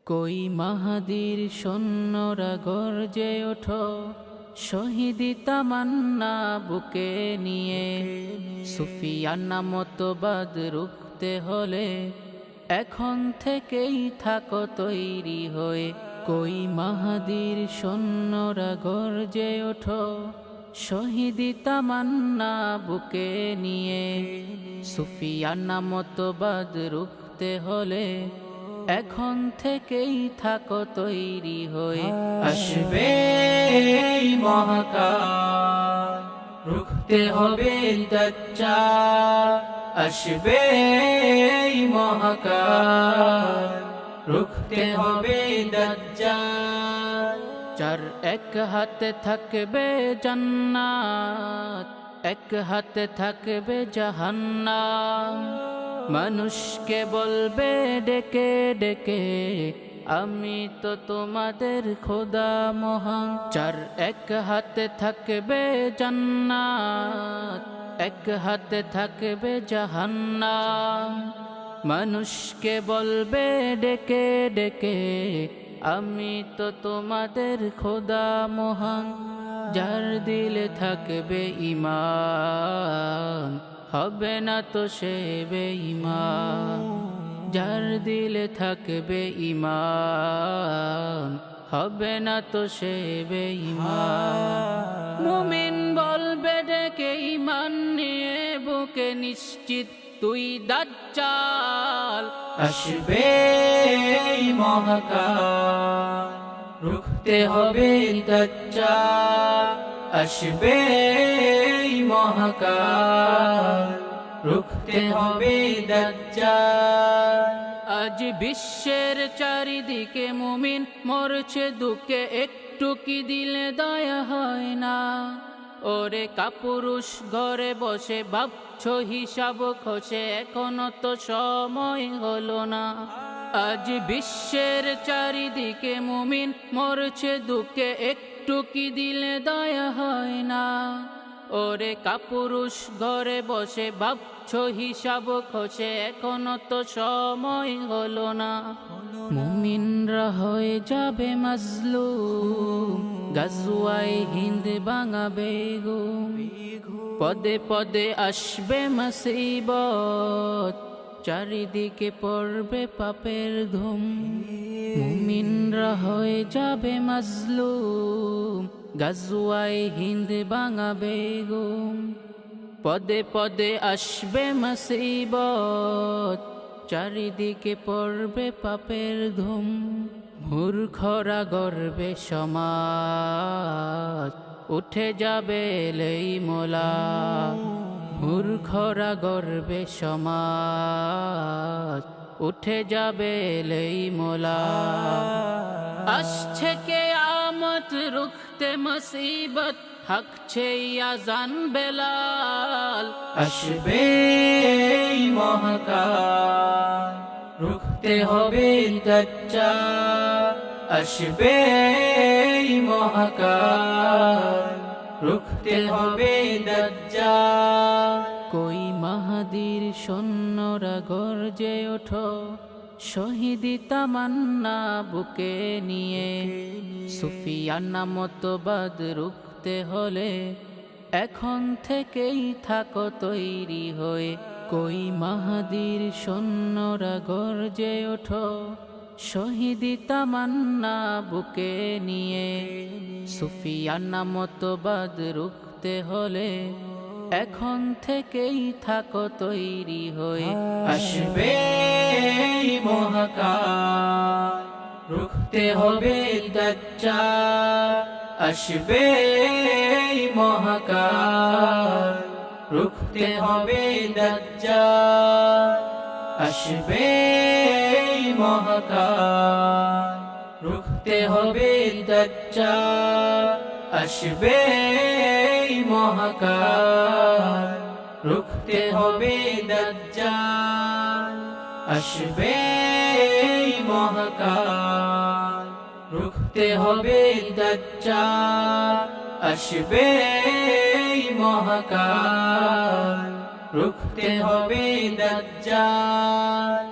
কই মাহাদির সৈন্যরা গর্জে ওঠো, শহীদি তামান্না বুকে নিয়ে। সুফিয়ানা মতবাদ রুখতে হলে এখন থেকেই থাকো তৈরি হয়ে। কই মাহাদির সৈন্যরা গর্জে ওঠো, শহীদি তামান্না বুকে নিয়ে। সুফিয়ানা মতবাদ রুখতে হলে এখন থেকেই থাকো তৈরি হয়ে। আসবে এই মহাকাল, রুখতে হবে দাজ্জাল। আসবে এই মহাকাল, রুখতে হবে দাজ্জাল। যার এক হাতে থাকবে জান্নাত, এক হাতে থাকবে জাহান্নাম। মানুষকে বলবে ডেকে ডেকে, আমি তো তোমাদের খোদা মহান। যার এক হাতে থাকবে জান্নাত, এক হাতে থাকবে জাহান্নাম। মানুষকে বলবে ডেকে ডেকে, আমি তো তোমাদের খোদা মহান। যার দিলে থাকবে ঈমান, হবে না তো সে বেঈমান। যার দিলে থাকবে ঈমান, হবে না তো সে বেঈমান। মুমিন বলবে ডেকে ঈমান নিয়ে বুকে, নিশ্চিত তুই দাজ্জাল। আসবে এই মহাকাল, রুখতে হবে দাজ্জাল। আসবে এই মহাকাল, রুখতে হবে দাজ্জাল। আজ বিশ্বের চারিদিকে মুমিন মরছে দুঃখে, একটু কি দিলে দয়া হয় না? ওরে কাপুরুষ ঘরে বসে ভাবছো হিসাব খসে, এখনো তো সময় হলো না। আজ বিশ্বের চারিদিকে মুমিন মরছে দুঃখে, একটু কি দিলে দয়া হয় না? ওরে কাপুরুষ ঘরে বসে ভাবছো হিসাব খসে, এখনো তো সময় হলো না। মুমিনরা হয়ে যাবে মাজলুম, গাজওয়ায়ে হিন্দ ভাঙাবে ঘুম। পদে পদে আসবে মুসিবত, চারিদিকে পড়বে পাপের ধুম। মুমিনরা হয়ে যাবে মাজলুম, গাজওয়ায়ে হিন্দ ভাঙাবে ঘুম। পদে পদে আসবে মুসিবত, চারিদিকে পড়বে পাপের ধুম। মূর্খরা গর্বে সমাজ, উঠে যাবে এলেই মোলা। মূর্খরা গর্বে সমাজ, উঠে যাবে এলেই মোলা। আসছে কিয়ামত রুখতে মুসিবত, হাঁকছে আযান বেলাল। আসবে এই মহাকাল, রুখতে হবে দাজ্জাল। আসবে এই মহাকাল, রুখতে হবে দাজ্জাল। কই মাহাদির সৈন্যরা গর্জে ওঠো, শহীদি তামান্না বুকে নিয়ে। সুফিয়ানা মতবাদ রুখতে হলে এখন থেকেই থাকো তৈরি হয়ে। কই মাহাদির সৈন্যরা গর্জে ওঠো, শহীদি তামান্না বুকে নিয়ে। সুফিয়ানা মতবাদ রুখতে হলে এখন থেকেই থাকো তৈরি হয়ে। আসবে এই মহাকাল, রুখতে হবে দাজ্জাল। আসবে এই মহাকাল, রুখতে হবে দাজ্জাল। আসবে এই মহাকাল, রুখতে হবে দাজ্জাল। আসবে এই মহাকাল, রুখতে হবে দাজ্জাল। আসবে এই মহাকাল, রুখতে হবে দাজ্জাল। আসবে এই মহাকাল, রুখতে হবে দাজ্জাল।